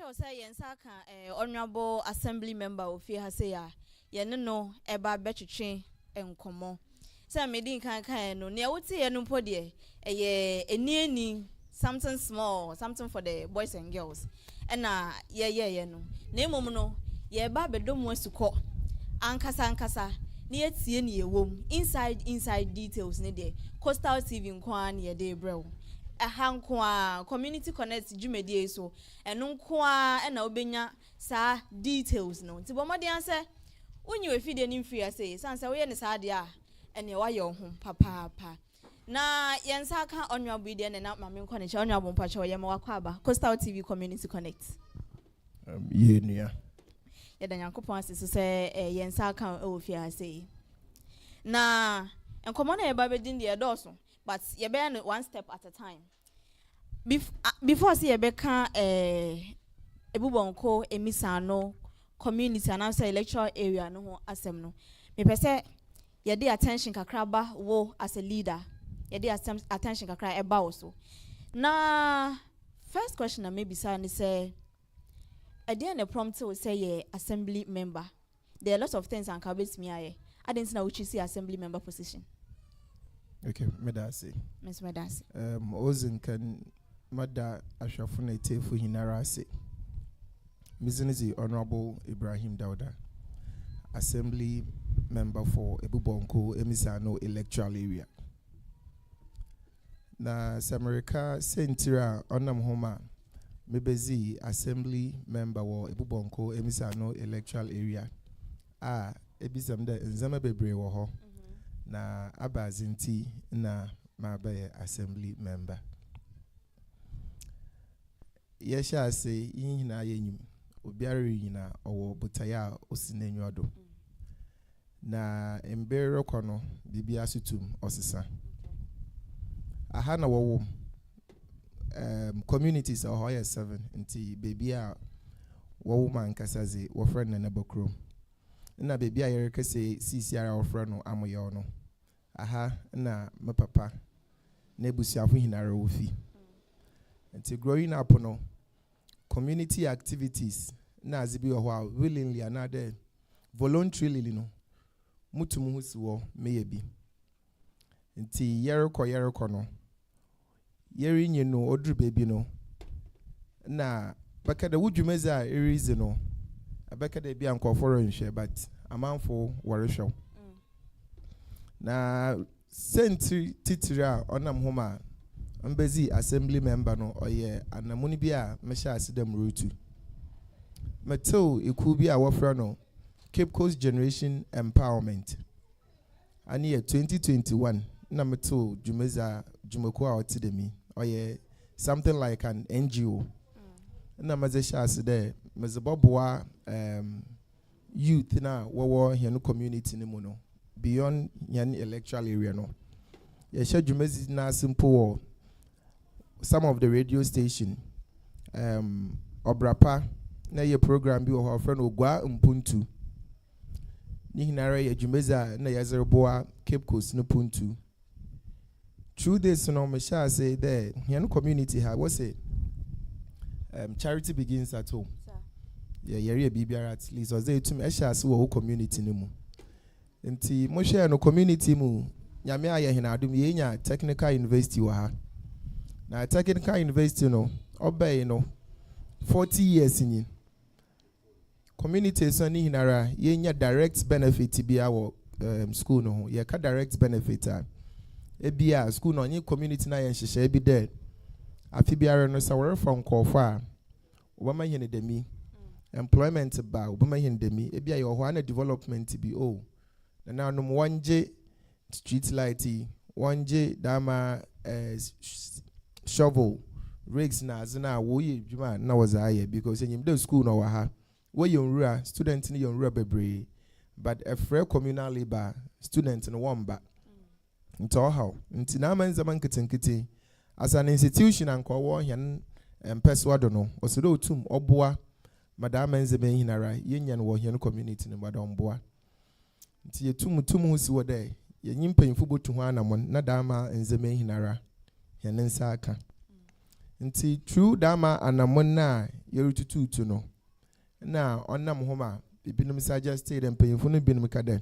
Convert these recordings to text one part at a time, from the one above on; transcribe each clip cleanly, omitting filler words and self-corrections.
sure say yensaka honorable assembly member of here say ya no eba betwetwe enkomo say medin kan no ne wote ye no podie eni something small, something for the boys and girls and ye no na emom no ye ba bedom wasuko ankasa na yetie ne yewom inside details ne de Coastal TV nkwa na ye de brew ahankwa community connect jumedie so eno nkwa na obenya sa details no nti bomode anse unyi wefide ni mfiri ase sanse we ne sa de a ene wa ye ho papa na yensaka honorable ide na mame nkwa ne honorable mpacho ye ma wakwa Coastal TV community connect ye nua ye da nyankopon asese se yensaka e ofie ase na enkomo na ye ba bedin de edoso but ye be one step at a time. Before see ye be kan Ebubonko Amissano community and also electoral area no ho asem no. Me pese ye dey attention kakra ba wo as a leader. Ye dey attention kakra eba also. Na first question na maybe say ni say I dey na prompt to say ye assembly member. There are lots of things and kabet me aye. I didn't know which you see assembly member position. Okay, medasi. Miss Medasi. Ozin can mada ashafune tefu hinarase. Mizinizi Honorable IBRAHIM DAUDA, Assembly member for Ebubonko, Amissano, Electoral area. Na Samarika Sentira Onam Homa, Mebezi, Assembly member for Ebubonko, Amissano, Electoral area. Ebizamda Nzama Bebre woho. Na abazinti na mabaye assembly member. Yesha say yina yenyim obiari yina owo butaya osinenyodo. Na embere kono bibi asutum osisa. Aha na wo communities are higher 7 nti baby a wo man kasaze wo friend na nebokrom. Na baby a yere kese CCR ofra no amoyo no aha na me papa na ebusiafo hinara wofi nti growing up no community activities na azibi ho willingly another voluntarily no mutum hu si wo meyebi nti yere ko no yere nyi no odru baby no na baka da wudwumezi a erize no abeka da bi ankoforo nhwe but amanfo worehwe na sentri titira onam homa mbezi assembly member no oye anamuni bia mesha asidam rotu meto eku bia wofra no Cape Coast Generation Empowerment ani ye 2021 na meto jumeza jumako a otidemi oye something like an NGO na mazesha aside mezeboboa youth na wowo hianu community ni mu no beyond yan electoral area no ye shedumezi na simple some of the radio station obrapa na ye program bi wo friend ogwa mpuntu ni hinara ye jumeza na yazerboa Cape Coast no puntu through this no me sha say there yan community ha what say charity begins at home. Yeah, yere bibia at least was there to me sha say wo community ni mu nti mo share no community mu nyame aye hinadum ye nya technical university wa ha na technical university no obey no 40 years nyi community so ni hinara ye nya direct benefit bia wo school no ye ka direct benefit e bia school no nyi community na ye nhihye e bi there AFIBA no sawere from kofa obama hene demi employment ba obama hene demi e bia ye ho na development bi na no wanje street light wanje dama shovel rigs na azina wo ye djuma na wazaye because enyim the school no wa ha wo yonrua student ni yonrua bebre but a free communal labor student no womba nto how nti na man zaman kitenkete as an institution anko wo hyan empeswado no osoro otum oboa madam nzebe hinara yenya no wo hyan community no madam boa nti yetum hu si wo dey yenyim panfo botu ho anamon na dama nzebe hinara hyan nsa aka Nti true dama anamona yerututu to no. Na onam homa bibinum suggested and payful no binum kade.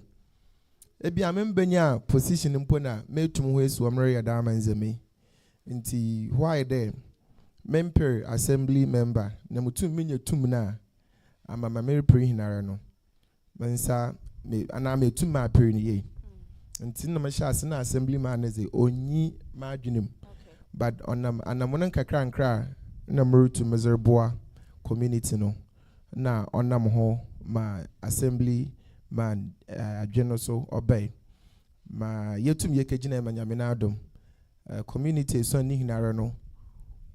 Ebi amembenya position mpo na metum ho esu omre ya dama nzeme. Nti why there? Memper assembly member na mutum minye tum na ama mamere pre hinara no. Mensa me ana metum ma pre ni ye. Nti na masha ase na assemblyman ze onyi madwenem. But onam anamonan kakra nkra na murutu mezerboa community no. Na onam ho ma assembly man adweno so obey ma yetum yekegina ma nyame na adom community so ni hinara no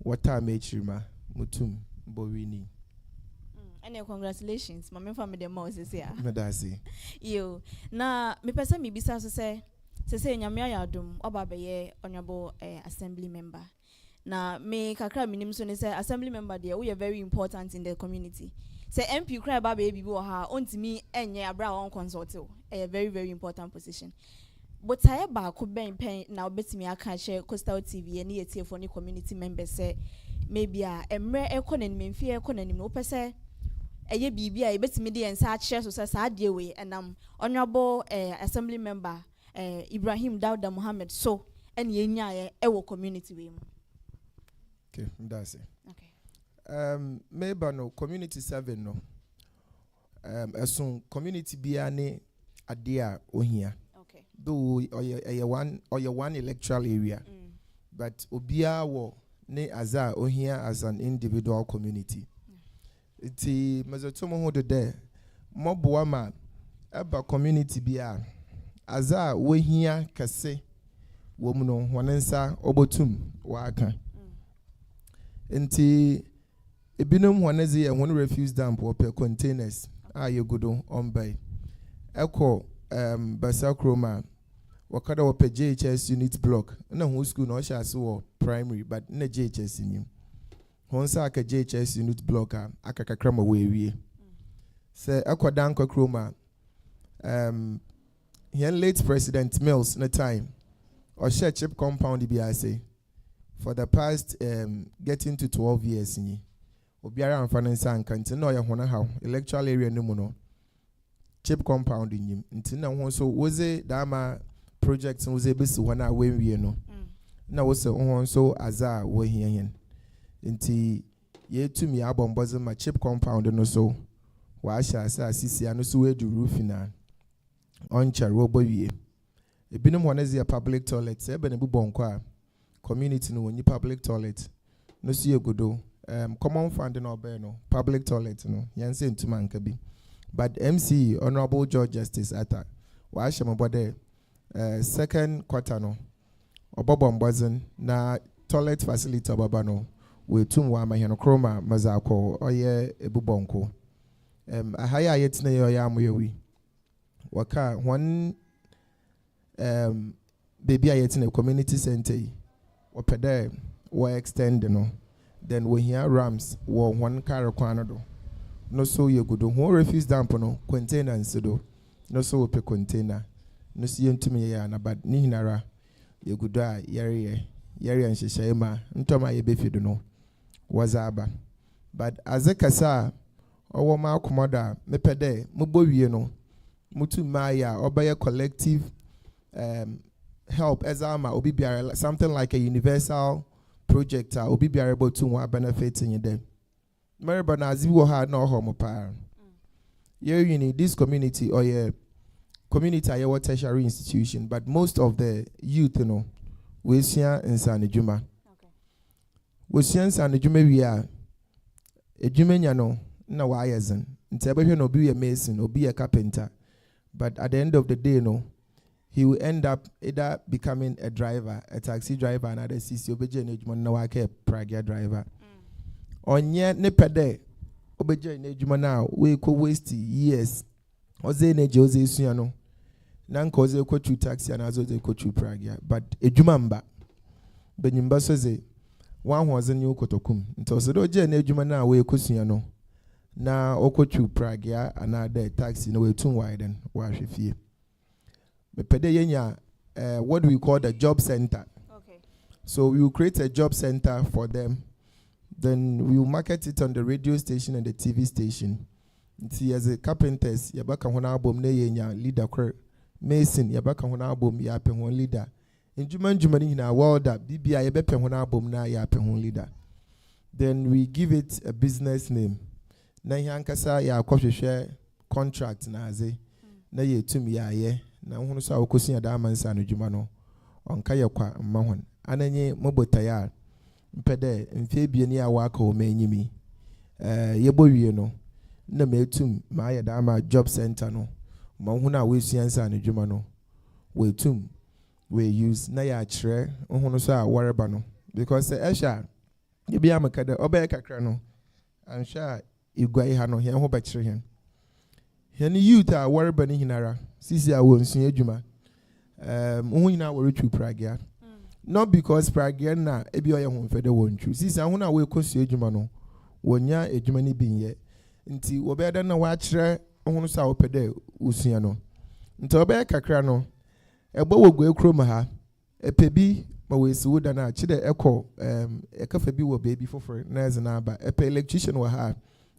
wata mechirima mutum bowini and congratulations mama family dem mo sese ya medasi yo na me pesa mi bisa so se nyame ayadom oba beye onyabo assembly member na me kakra minim so ne say assembly member there we are very important in the community. Say MP cry ba baby wo ha ontimi enye abra won consult a very very important position. But I ba ko ben pen na obetimi aka share Coastal TV and yetie for ni community members say maybe a emre ekonomi memfie ekonomi no pese eye bibia e betimi de ensa share so say de we enam honorable assembly member IBRAHIM DAUDA MOHAMMED so en yenya e wo community we mu. Okay, that's it. Okay. Maybe no community serving no. As community biane adia ohia. Okay. Though or your one electoral area, but obia wo ne aza ohia as an individual community. Iti mazotomo ho de there. Mobo ma eba community bia aza ohia kase wo mu no wanensa obotum wa aka. Nti ebinum wanezi e won refuse dump or per containers ayegudo on by eko basakroma wakada wo per JHS unit block na hu school no sha so wo primary but na JHS nim honsa aka JHS unit block aka kakrama we wie se ekodan kokroma here late president Mills na time or share chip compound bi say for the past getting to 12 years ni obiara amfana nsan kanti na oya hona how electoral area no mu no chip compound nyim nti na ho so woze dama project woze besi hona wenwie no na wose ho so aza wo hiahen nti yetumi abomboze ma chip compound no so wa sha asisi no so we do roof na on charo bowie ebinum hona ze public toilet ebe ne Ebubonko a community no woni public toilet no see egodo common fund no be no public toilet no yanse ntuma nka bi but MC honorable George Justice Atta wa ahye bode second quarter no obobombozen na toilet facility obaba no we tum wa maheno kroma mazako oye Ebubonko ahaya yetina yo amoyewi waka one baby ayetina community center opede we extend no then we hear rams wo one car kwanado no so ye gudo ho refuse dump no container nsido no so pe container no so yentumi ya na bad ni hinara ye gudo a yare nhyehyɛ ma ntoma ye befido no wazaba but azekasa owo ma akomoda mepede mubowie no mutu maya obeye collective help ezama obi biara something like a universal project obi biara able to one benefit in them mereba na aziwo ha na oho pa you need this community or your community ayewo tertiary institution but most of the youth we see in sanejuma we see in sanejuma we are ejuma nya no na wa ayezen nti ebehwe no obi we mason obi a carpenter but at the end of the day he will end up either becoming a driver, a taxi driver, and other CC obeje nejuma na wake pragia driver. Onye ne pede obeje nejuma na we ko waste years. Oze neje oze suya no. Nanka oze ko chu taxi and oze ko chu pragia. But ejuma mba. Benyimba soze wan ho oze ni okotokum. Nti oze oje nejuma na we ko suya no. Na okochu pragia and other taxi no we tun widen wa hwefie. What we call the job center. Okay. So we will create a job center for them Then we will market it on the radio station and the TV station. See, as a carpenters, yabaka one album ne yenya leader kwer. Mason, yabaka one album yape one leader. In Jumani in our world that BBI yabepe one album na yape one leader. Then we give it a business name. Na yankasa ya share contract na aze. Na ye tumi ya ye. Na hunu sa okosi ya da Amissano jumano. Onka ye kwa mahon. Ananye mobotaya. Mpede mfebie ni awaka o menyimi. Yebo wie no. Na metum ma ya da ma job center no. Ma hunu we siansa no dwuma no. We tum we use na ya kire hunu so a wareba no. Because esha ye bia makade obaye kakra no. Ansha igwai ha no he ho ba kire hen. Hen youth a wareba ni hinara. Sisi a wonsu adwuma. Hu hina wori twu pragia. Not because pragia na ebi oye ho mfede wonchu. Sisi hu na we kosu adwuma no. Wonya adwuma ni binye. Nti obeda na wa kire hunu sa opede usua no. Nti obeye kakra no. Ebo wogu ekrom ha. Epebi ma we siwo da na chide ekọ ekafa bi wo baby for na eze na aba. Epe electrician wa ha.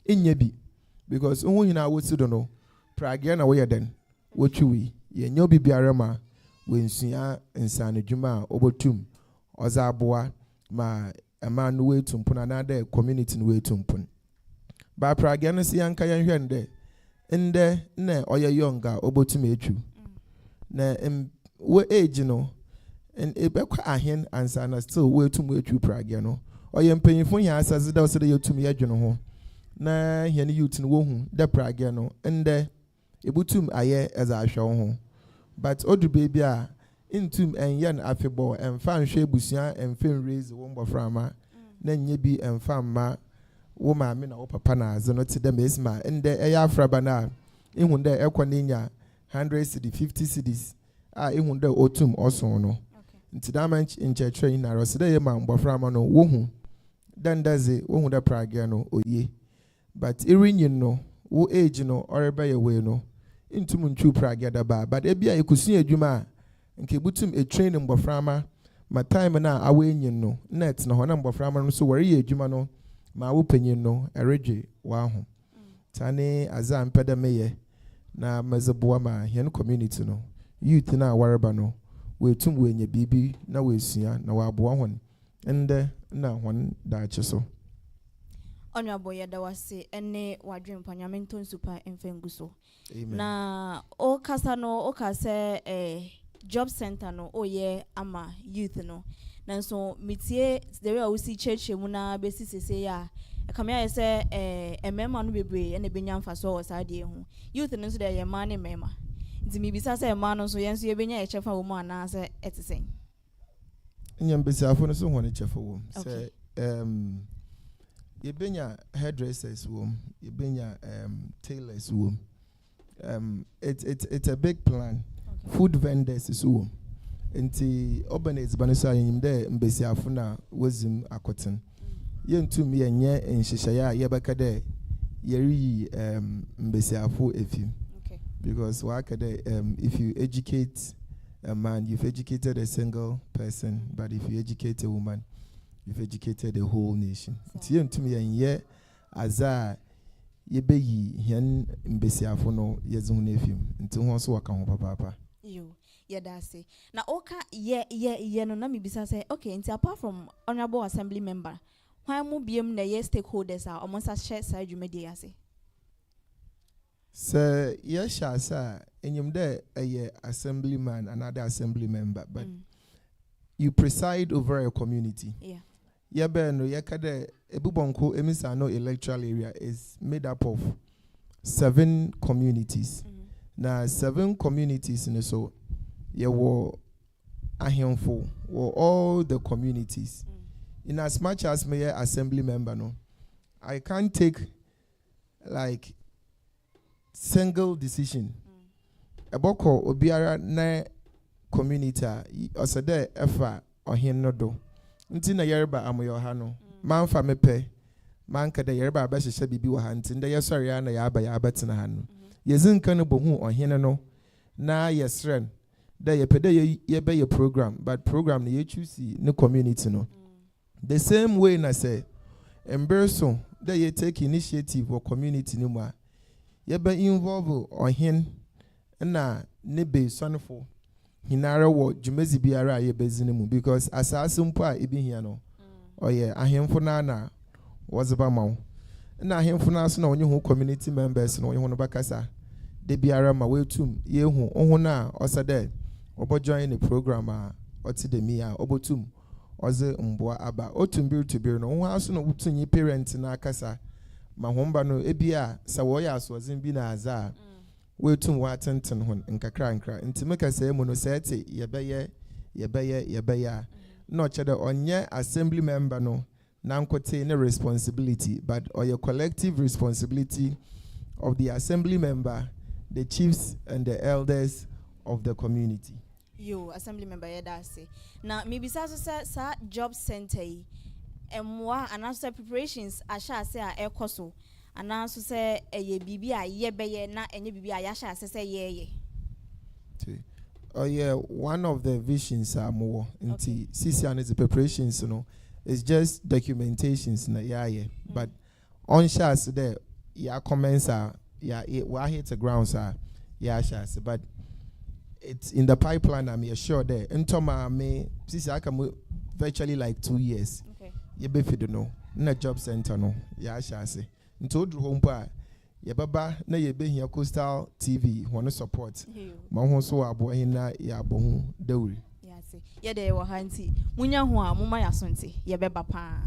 Inye bi because hu hina wo si do no. Pragia na we den. Wochuwi ye nyo bibiara ma wensia nsane dwuma obotum ozaboa ma ama no wetumpun na de community no wetumpun ba pragia no si anka yan hwende inde na oye yonga obotum etu na we age no en ebekwa ahen ansa na still wetum etu pragia no oye mpanyifo ya asaze da osede yetum ye dweno ho na hene youth no wo hu de pragia no inde ebutum aye as a show ho but odu baby a intum enyen afebo emfa nhwe busia emfa raise wo mboframa na nye bi emfa ma wo maame na wo papa na aze no te dem esma ende eya afraba na ehunde ekoninya 100 cedi 50 cedis a ehunde otum oson no nti da man nchetre na rosede ye ma mboframa no wo hu dandaze wo hu da pragia no oye but irinyin no wo age no oreba ye we no intum nchu pragia da ba but ebia ekusun adwuma nke butum a training mboframa ma time na awenyin no net na hona mboframa no so wori ye adwuma no ma wo panyin no ereje wa ho tane aza mpeda meye na mazeboa ma hen community no youth na wareba no we tum we nya bibi na we sua na wa aboa hon ende na hon da acheso Honorable Yadawase ene wadwin panyamento nsupa emfenguso. Na o kase job center no oye ama youth no. Nanso mitie the way we see church mu na besi sese ya. Kamya yese emema no bebre ene benya mfaso o saade hu. Youth no so de ye ma ne mema. Nti mi bisa se ema no so yenso ye benya ye chefa wo mu ana se etisen. Nyam bisa afo no so ho ne chefa wo. Se Yebenya hairdressers wom, yebenya tailors wom. It's a big plan. Okay. Food vendors is wom. Enti urbanate banisa yimde mbesi afuna wozim akoten. Yentu mi enye enhihaya yebaka de yeri mbesi afu efim. Okay. Because wakade if you educate a man, you've educated a single person, but if you educate a woman, you've educated the whole nation. Tiye ntumi yenye aza yebeyi hen mbesiafo no yezu na efim. Nti ho so waka ho papa. Yo, yedase. Na oka ye no na mi bisa say okay, nti apart from honorable assembly member, why mu biem na ye stakeholders are almost share side dwumadi ase. So yesha sa enyimde a assemblyman, another assembly member, but you preside over a community. Yeah. Yabeno yakade Ebubonko Amissano Electoral area is made up of 7 communities. Now 7 communities in so were a handful were all the communities. In as much as me assembly member no, I can't take like single decision. Eboko obiara na community osede efa ohin no do. Nti na yerba amoyo ha no manfa mepe manka da yerba abahye bibi wa ha nti nda yesori ya na ya aba ya abetina ha no yezinka no bohu ohene no na yesren da yepede yebe ye program but program na ye choose ne community no the same way na say embrace that you take initiative or community no more. You be involved or hin na nebe sonfo hinara wo jumezi biara ye bezinimu because asase mpo a ebi hia no oye ahemfo na wazeba mawo na ahemfo na so na onye ho community members na onye ho no bakasa de biara ma wetum ye hu oho na osade obo join the program a oti de mi a obotum oze mboa aba otum bi to bi no ho aso no wutunyi parent na akasa ma homba no ebia sa wo ya so ozin bi na aza wetum wa tenten hon nkakra nti meka say mu no sete yebeye no chede onye assembly member no na nkote ne responsibility but or your collective responsibility of the assembly member, the chiefs and the elders of the community. You assembly member yedase na maybe sa job center yi emwa anasa preparations asha say a ekoso ananso say eye bibi a yebeye na enye bibi a yasha say yeye. Oh yeah, one of the visions are more into CCN is the preparations, you know, it's just documentations na but on shots there comments are we hit the grounds are shots but it's in the pipeline. I'm sure there into my me I can virtually like 2 years. Okay. You be fit no na job center no shots into home pa ya baba na ye be here Coastal TV want support ma ho so abo hina ya abo hu dawri ya se ye de wo hanti munya ho a muma ya sonte ye beba pa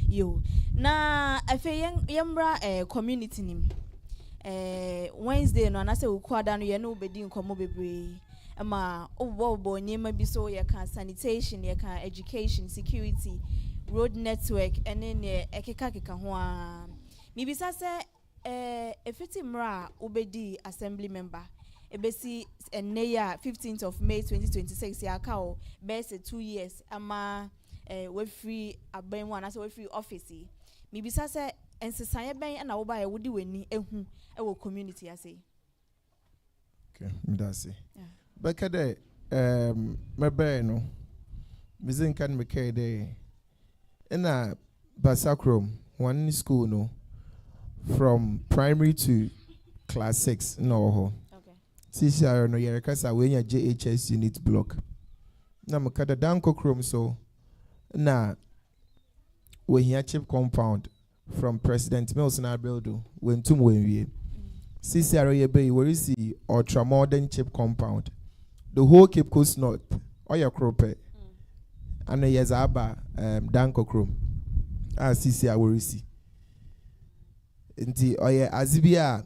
yo na afi yemra community nim Wednesday no na se wo kwada no ye no obedi nkomo bebre ama obo nyema bi so ye kan sanitation ye kan education security road network ene ne ekeka ho a mi bisa se efiti mra obedi assembly member ebesi eneya 15th of May 2026 ya ka o bese 2 years ama we free aban one as we free office mi bisa se ensesan ben na wo ba ye wodi weni ehu e community ase. Okay, me da se bekade mebe no bizin kan me kai de ina basakrom one school no from primary to class 6 no. Okay. CCR no yerekasa we nya JHS unit block. Na mkada danko chrome so na we here chip compound from President Mills na build when tum we CCR ye be we see ultra modern chip compound. The whole Cape Coast North oya krope. And yes aba danko chrome. CCR we see. Nti oye azibia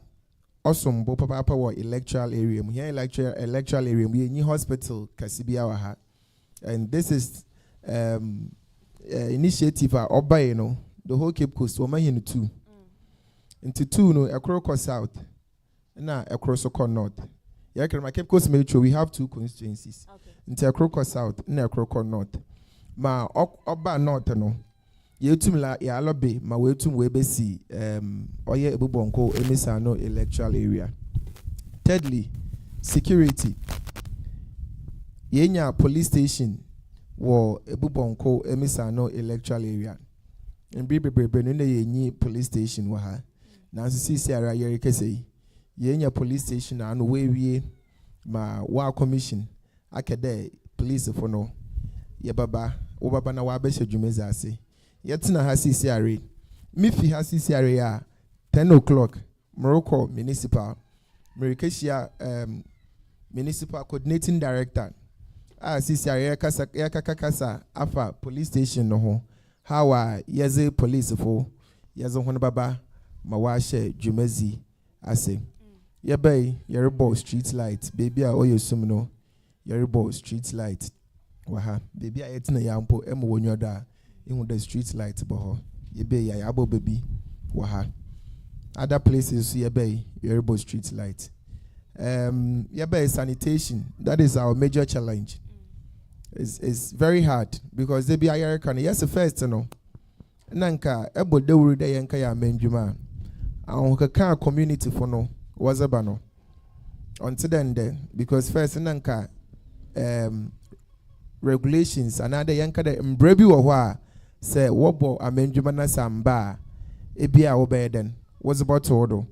awesome bo papa wo electoral area mu here electoral area mu yenyi hospital kasibia wa ha and this is initiative obaye no the whole Cape Coast wo mahinu 2 nti 2 no ekroko south na ekroko north yakere Cape Coast metro we have 2 constituencies nti ekroko south na ekroko north ma oba north no yetum la ya lobe ma wetum we besi oye Ebubonko Amissano electoral area. Thirdly, security. Yenya police station wo Ebubonko Amissano electoral area. Mbibebe no yenyi police station wa ha. Na sisi ara yere kese yenya police station anu we ma wa commission akede police for no ye baba wo baba na wa be hwedwumeza ase. Yetina ha CCRA. Mifi ha CCRA ya 10 o'clock. Morocco Municipal. Merikesia Municipal Coordinating Director. CCRA kasa afa police station no ho. Hawa yeze police for yeze hono baba mawashe jumezi ase. Yebe yerebo street light. Baby a oyo sumno yerebo street light. Waha baby a yetina yampo emo wonyoda. In the street light boho yebe ya abo baby waha other places yebe yerebo street light yebe sanitation that is our major challenge. It's very hard because they be ayere kan yes first no nanka ebo dewuru de yenka ya menjuma ahon ka community for no wazaba no until then because first nanka regulations another yenka de mbrebi wo ho a say wobo amenjuma na samba ebia obey then was about to order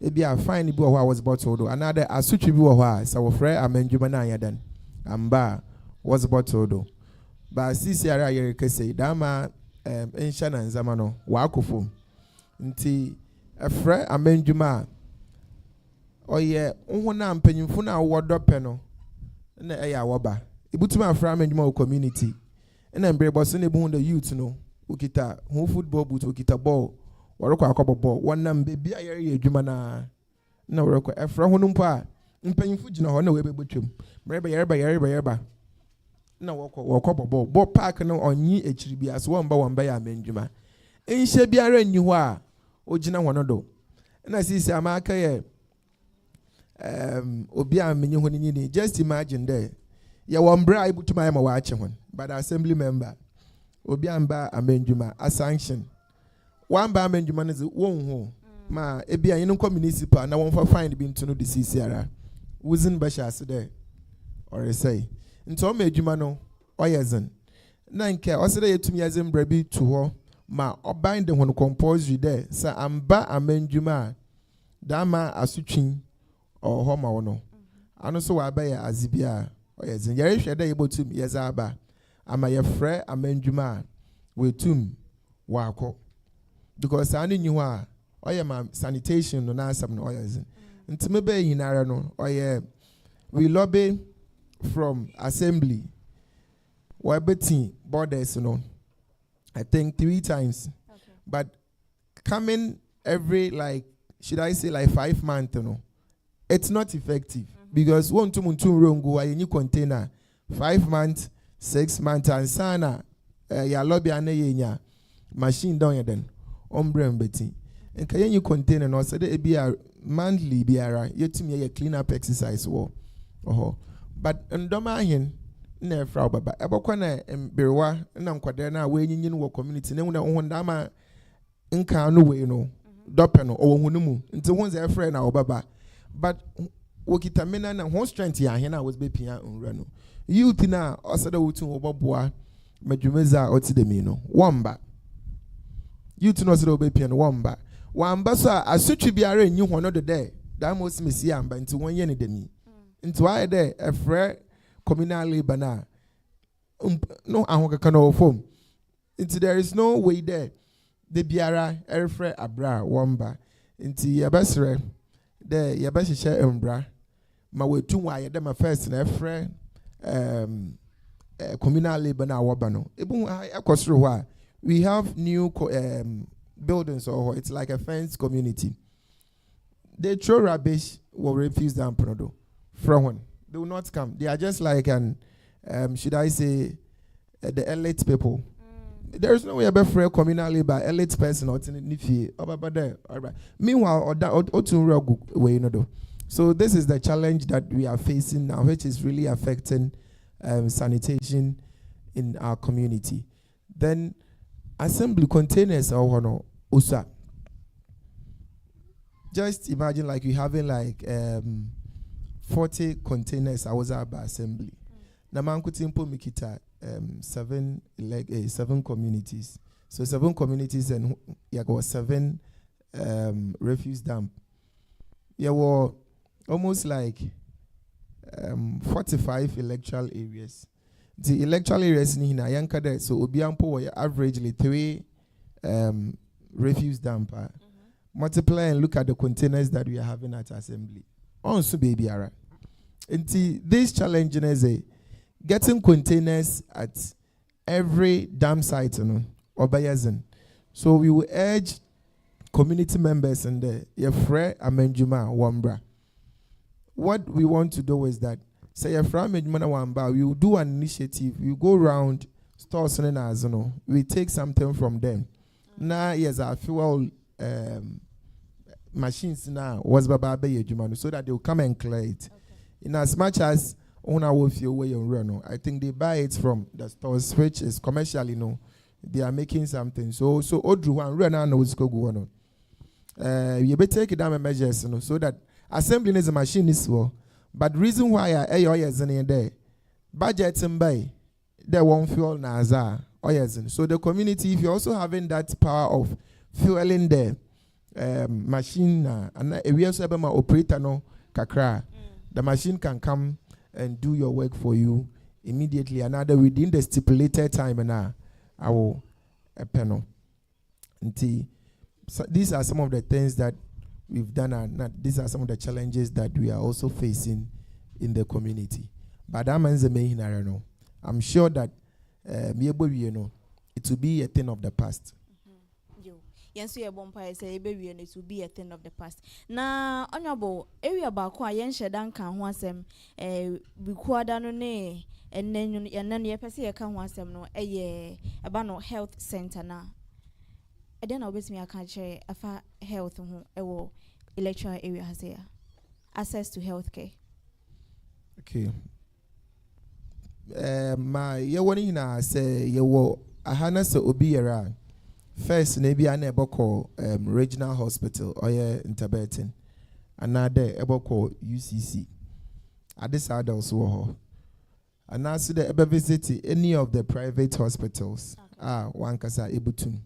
ebia fine bi wa was about to order another asutwi bi wa sa wo frɛ amendwuma na ya then amba was about to order ba CCR ayere kese dama ensha na nzama no wa akofo nti afrɛ amendwuma oye nhona mpanyimfo na wodɔpɛ no na ɛyɛ awoba ibutuma afrɛ amendwuma o community na mbrebo so ne bu the youth no ukita hu football boot ukita ball worokɔ akɔbɔ ball wonam bebi ayere adwuma na worokɔ afrɛ ho no mpo a mpanyimfo gina hɔ na we bebotwam mbrebe yereba na wɔkɔ ball park no onyi ekyiri bi aso wɔmba ya amendwuma enhye biara nyi hɔ a ogina hɔ no do na sisi amaka ye obi a menyi ho ni just imagine there ya wombra ibutuma ya ma waache hon but assembly member obi amba amendwuma a sanction wamba amendwuma ne won ho ma ebi an yin municipal na won fa fine bi nto no de CCR wuzin ba sha there or say nto ma adwuma no oyezen na nke osede yetumi yazem bra bi to ho ma oban de hon compulsory there sa amba amendwuma dama asutwin o ho ma wono ano so wa ba ya azibia oyezen yare hwede yebotum yezaba ama yefrɛ amendwuma wetum wako because ani nyi ho a oye ma sanitation no na asam no oyezen ntime be yinara no oye we lobby from assembly we betin borders no I think 3 times but coming every should I say 5 months no it's not effective because one to rongo ayi container 5 months 6 months and sana ya lobby ane yenya machine down then ombrem beti enka yenyi container no say e bia monthly biara yetumi ye clean up exercise wo but ndoma ahin na efra baba ebokwa na berwa na nkwade na we nyinyin wo community ne na ho ndama nka no we no dope no o hu no mu nti ho ze efra na obaba but wokitamina na ho strength ya ahin na was be pia onra no youth na osada wutu oboboa madwumeza otidemi no wamba youth no osada obepia no wamba so asutwi biara enyi ho no de there da mo simesi amba nti wonye ne demi nti why there efre communal labor na no ahokaka no form nti there is no way there de biara efre abra wamba nti yabasre de yabahihye embra ma wetu wa yede ma first na efre communal labor na wabano we have new buildings or it's like a fenced community. They throw rubbish or refuse them from one. They will not come. They are just like should I say the elite people. There is no way about free communal labor elite person or there. Meanwhile so this is the challenge that we are facing now, which is really affecting sanitation in our community. Then assembly containers or no usa. Just imagine like you having 40 containers I was at by assembly. Namankutimpo mikita 7 communities. So 7 communities and you got 7 refuse dump. Yeah, well, almost 45 electoral areas. The electoral areas in Yankade, so Obiampo were averagely 3 refuse dumper. Multiply and look at the containers that we are having at assembly. Also, baby, ara. And this challenge is getting containers at every dam site, or bayazin. So we will urge community members and the Yefre Amenjuma Wambra. What we want to do is that say Yefre Amenjuma Wamba, we will do an initiative. We go around stores and azono. We take something from them. Now yes, our fuel machines now was baba so that they will come and clear it. In as much as owner will feel way on run, I think they buy it from the stores, which is commercially they are making something. So Odru one run on what's going on. You better take down measures, so that assembling is a machine is well. But the reason why is in there, budget and buy, they won't feel Naza. So the community, if you're also having that power of fueling the machine and we also have my operator no kakra. The machine can come and do your work for you immediately, another within the stipulated time, and I will panel. So these are some of the things that we've done, and these are some of the challenges that we are also facing in the community. But that means the main area. I'm sure that it will be a thing of the past. Yes, we are bumpy say baby, and it will be a thing of the past. Now, honorable area about quiet shedan can once we quarter no ne, and then you perceive a can once no a year about no health center now. And then obviously I can't share a far health or electoral area has here access to health care. Okay. My ye wani na say ye wo ahana se obi yera. First, maybe an Ebubonko regional hospital or interbeting. Another Ebubonko UCC. At this side also. And now see the ever visit any of the private hospitals. One kasa Ebutun.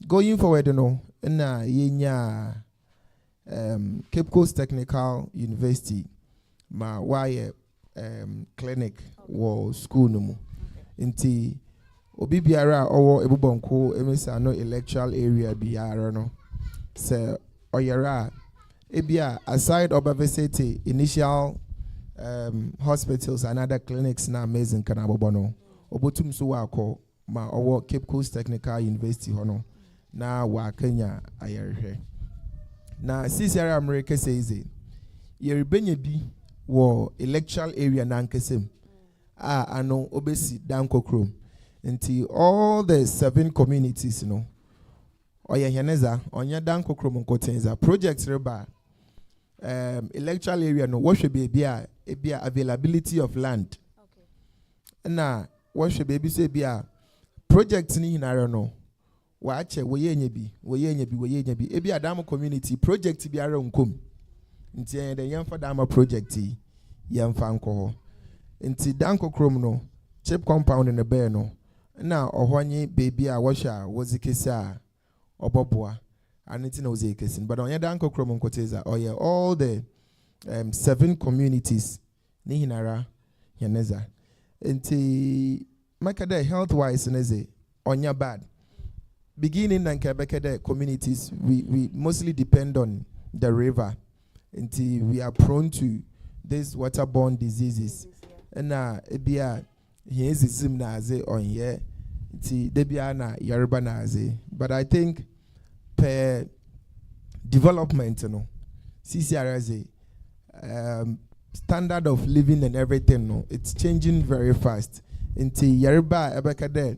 Going forward, na yenya Cape Coast Technical University. Ma why clinic or school no inti. Obi biara owo Ebubonko Amissano Electoral area biara no se oyera ebia aside obavesity initial hospitals and other clinics na amazing kana bobono obotum so wako ma owo Cape Coast Technical University hono na wa Kenya ayerhwe na CCR America says yerebenya bi wo electoral area na nkesem ano obesi dankokrom. Until all the 7 communities, Oya Yaneza, Onya Danko Kromonkotenza, projects reba, electoral area, no, what should be a availability of land. Okay. Now, what should be say be a projects in Arano? Watch a wayebi, ebi Adamo community, project be around come. Until the young Fadama project, young Fanko. Until Danko Kromono, chip compound in the bear no. Now, Ohwanye baby, I washer was a kissa or and it's no Zakesin. But on your Danko Cromon Koteza, or all the 7 communities, Nihinara, Yaneza. And Makade health wise, Neze, on your bad. Beginning and Quebec communities, we mostly depend on the river until we are prone to these waterborne diseases. And now, here's Zim Naze on here. Debiana Yoruba Naze. But I think per development, CCRZ standard of living and everything, it's changing very fast. Into Yoruba Ebekade,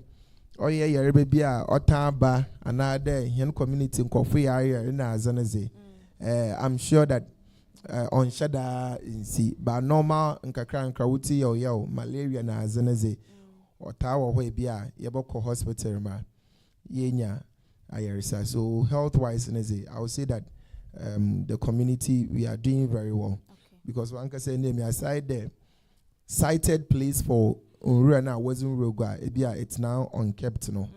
Yoruba Bia, Otaba, another Hen community in Kofi area in Azanaze. I'm sure that on Shada in sea, but normal in Kakra and Krawuti or yo, malaria na Azanaze. Or Tower where be a Ebubonko hospital ma yenya ayerisa. So health wise, I would say that the community we are doing very well. Okay. Because one can say name aside the cited place for Unruana wasn't Roga, it's now unkept no.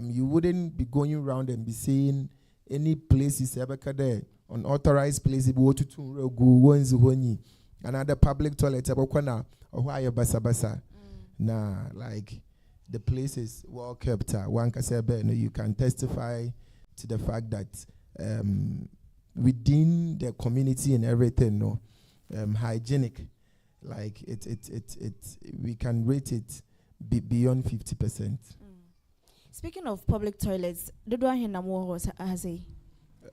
You wouldn't be going around and be seeing any places ever there unauthorized places go to Rogu another public toilet Ebukwana or why basa. Nah, like the place is well kept. One can say, you can testify to the fact that within the community and everything, hygienic, like it we can rate it beyond 50%. Speaking of public toilets,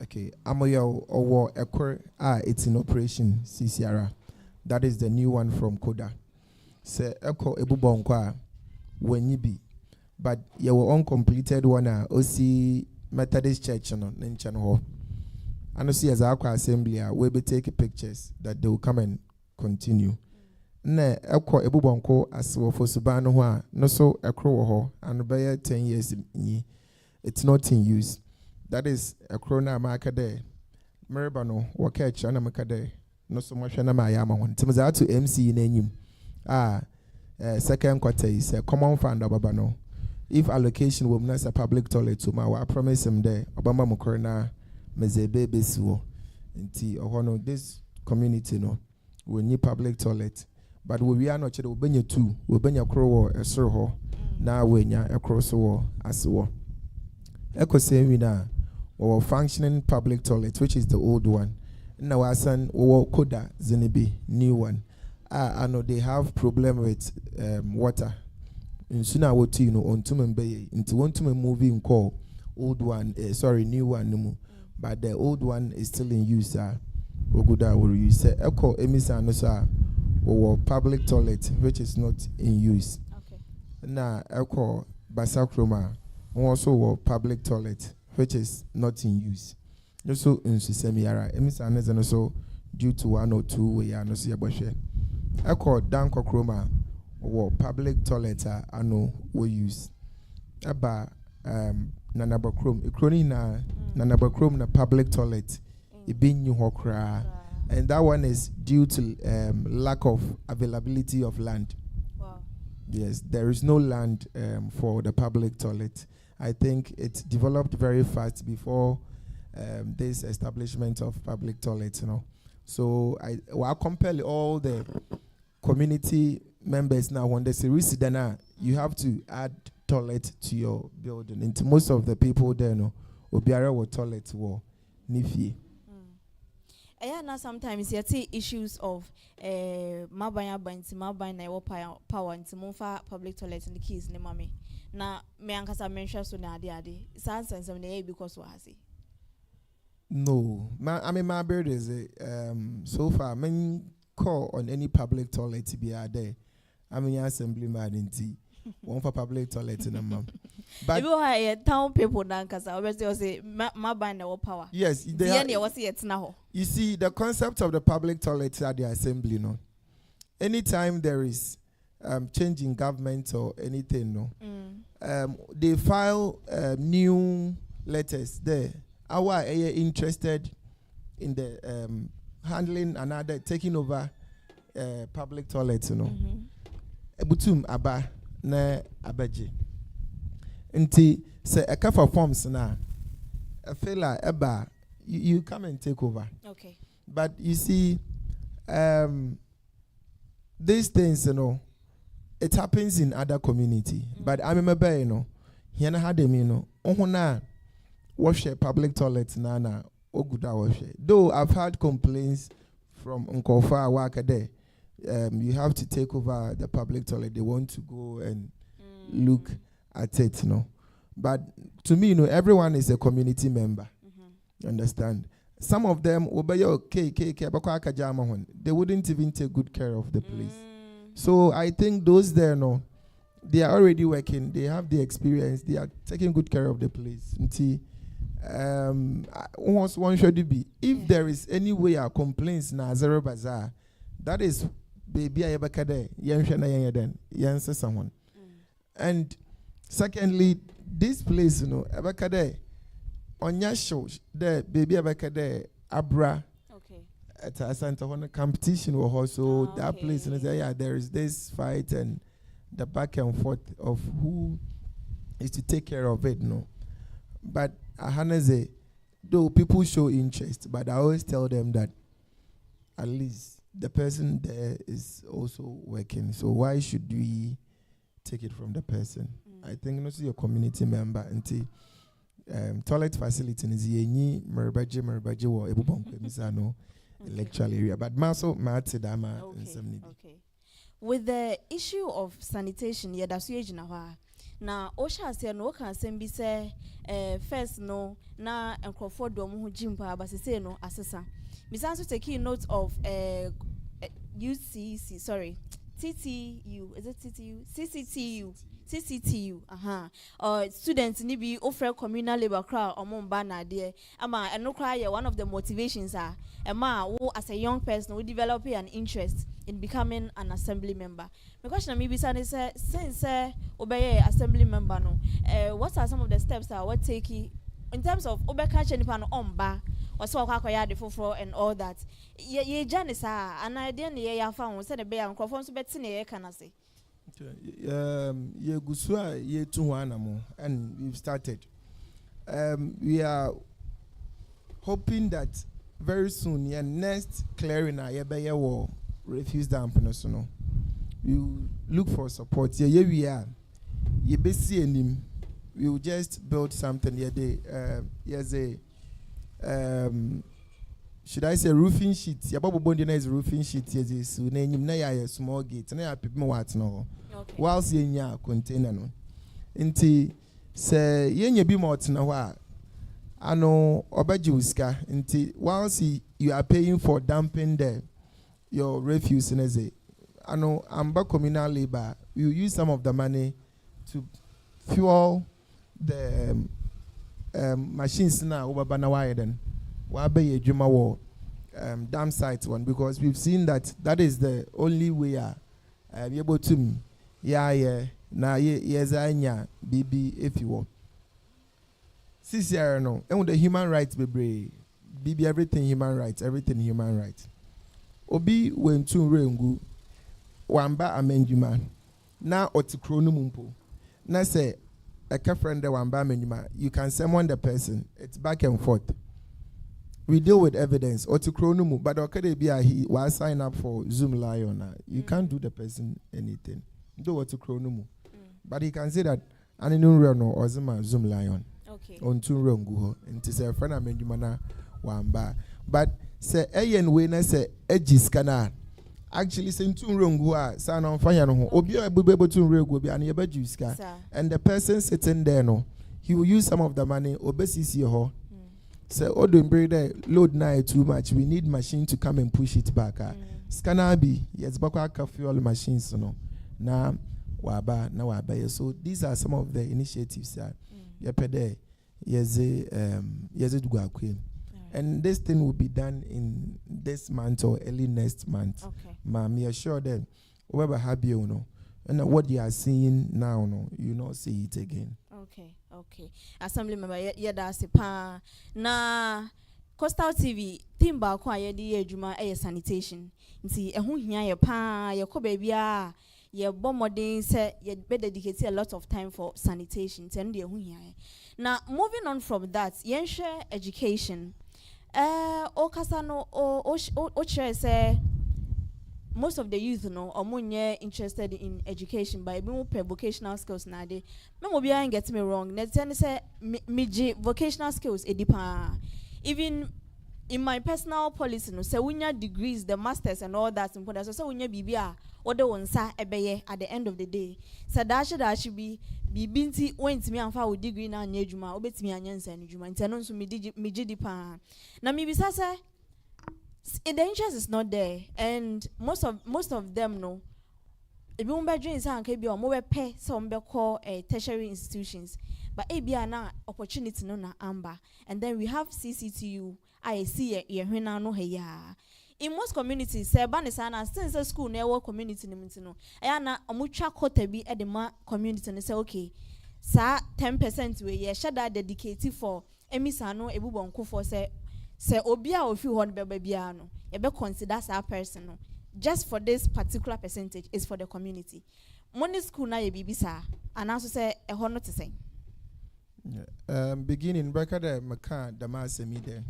okay, Amoyo or Ekor, it's in operation, CCR. That is the new one from Koda. Say Eko Ebubonko when you be, but you were uncompleted one OC Methodist Church no Nenchano. And you see as our assembly we be take pictures that they will come and continue. Ne Eko Ebubonko as for Subano wa no so Ekro ho and by 10 years it's not in use. That is a crona marker there. Meribano or catch anamaka there. No so much anamayama one. Timothy to MC in name. Second quarter is a common fund of Babano. if allocation will not a public toilet to my, I promise him there. Obama Mokorna, Mezebe Besuo, inti or this community no, we need public toilet. But we are not will bring you two, we'll bring your crow a surho, now when you're across the wall as well. Echo say we now, our functioning public toilet, which is the old one. Now our son, our Koda Zenibi, new one. I know they have problem with water. In sooner what you know on Tumembe into one to movie in call old one, new one no more. But the old one is still in use. Oguda will use say Echo Amissano sir or public toilet which is not in use. Okay. Now Echo Basakroma also public toilet which is not in use. Also in Semiara Amissano is also due to 1 or 2 we are no see about share. Echo Danko Chroma or public toilet I know we use. Aba Nanabakrom Ikroni na Nanabakrom na public toilet Ibinyu Hokra. And that one is due to lack of availability of land. Wow. Yes, there is no land for the public toilet. I think it developed very fast before this establishment of public toilets, you know. So I compel all the community members now when they say resident, you have to add toilet to your building. Into most of the people there, no, obiara wo toilet wo nifi. Now sometimes you see issues of mabanya banti mabanya power into mofa public toilet and the keys ne mami. Na me ankasa mention so na ade sense na because what has it. No, my bird is so far many call on any public toilet to be there. I'm an assemblyman in tea. One for public toilet in a mom. But if you are town people now, because I always say my bind our power. Yes, you see the concept of the public toilet at the assembly, no. Anytime there is change in government or anything, no, they file new letters there. Our interested in the handling another taking over public toilets, you know. Ebutum aba na abaji. Nti se a for forms na a fella eba you come and take over. Okay. But you see, these things, you know, it happens in other community. But I remember, you know, here na had them, you know, ohuna wash public toilets na oguda wash. Though I've had complaints from Nkofa Wakade. You have to take over the public toilet. They want to go and look at it, you know. But to me, you know, everyone is a community member. Understand? Some of them, they wouldn't even take good care of the place. So I think those there, no, they are already working. They have the experience. They are taking good care of the place. One should be. If there is any way our complaints na zero bazaar, that is baby ayabakade yenhwena yeden yense someone. And secondly, this place, you know, abakade onya show the baby abakade abra. Okay. At a center when a competition was also that place, and there is this fight and the back and forth of who is to take care of it, no. But say, though people show interest, but I always tell them that at least the person there is also working. So why should we take it from the person? I think also your community member and toilet facility is yenyi merbaje or Ebubonko Amissano Electoral area. But maso matidama okay. With the issue of sanitation, na osha se no kan sembi se first no na enkrofo do mo jimpa ba se no asesa. Misanso taking note of UCC, sorry, TTU, is it TTU? CCTU, students ni bi offer communal labor crowd omomba na there. Ama eno cry one of the motivations are wo as a young person we develop an interest in becoming an assembly member. My question maybe since obey assembly member no, what are some of the steps that what take in terms of obeka chenipa no omba or so akwaya de foforo and all that. Ye janisa and idea ne ye ya fa won say the be an crofon so beti ne ye kana say. Ye gusua ye tuwanamo, and we've started. We are hoping that very soon, your next clearing ye war refuse dampeners, no. You look for support. Yeah, we are. Ye be seeing him. We will just build something. Here's a should I say roofing sheet? Yeah, Babu Bondi is roofing sheet. Yes, so name na ya small gate. Na ya people what no. Whilst ye nya container no. Inti se ye nye bi mo tina wa. Ano obajuska. Inti whilst you are paying for dumping your refuse in say. Ano amba communal labor. We will use some of the money to fuel the machines na over Banawa then. Wabe Juma war dam site one, because we've seen that is the only way able to na anya BB if you want. CCR no, and the human rights BB everything human rights, Obi when two rengu wamba amenjuma na otikrono mumpo na say a friend wamba amenjuma, you can summon the person, it's back and forth. We deal with evidence or to chronomu, but okay, he was sign up for Zoom Lion. You can't do the person anything. Do what to chronomu, but he can say that an no or Zoom Lion. Okay. On two wrong go and to say a friend I made you mana one bar. But say Ayen Wayne say edges cana. Actually, saying two wrong go son on fire no obi able to real go be an ebajuska, and the person sitting there no, he will use some of the money obesity ho. So, load now too much. We need machine to come and push it back. Scanner B, yes, Baka fuel machines, no. Now, waba. So, these are some of the initiatives that Yapede, and this thing will be done in this month or early next month. Okay. Me assure them, whoever have you know, and what you are seeing now, no, you not see it again. Okay. Assemblyman that's pa na Coastal TV timba kwa yedi ejuma sanitation. Nti ehu hia ye pa ye ko bebia ye bomodin se ye be dedicate a lot of time for sanitation. Nti ehu hia. Now moving on from that, yen share education. O kasano o share say most of the youth or munye interested in education by being vocational skills na de. Me be get me wrong. Net say me vocational skills edipa. Even in my personal policy no say unya degrees, the masters and all that important. So unya bibia or the one sa ebeye at the end of the day. So that should be bibinti went me and with degree na nyejuma obetimi anyansa nyejuma. Nti no so me dipa. Na me bisa say the interest is not there, and most of them know. If you want to say be more pay some call tertiary institutions, but ABA na opportunity no na amber, and then we have CCTU. I see a no heya. In most communities, say banisana since the school never community no. Ayana omucha kote bi at the community and say okay, sa 10% we ye shada dedicated for Amissano Ebubonko for say obia or few hundred babyano, you be consider our person no. Just for this particular percentage is for the community. Money school na ye bibi sa, and also say a honor to say. Beginning back at the Macan Damas media.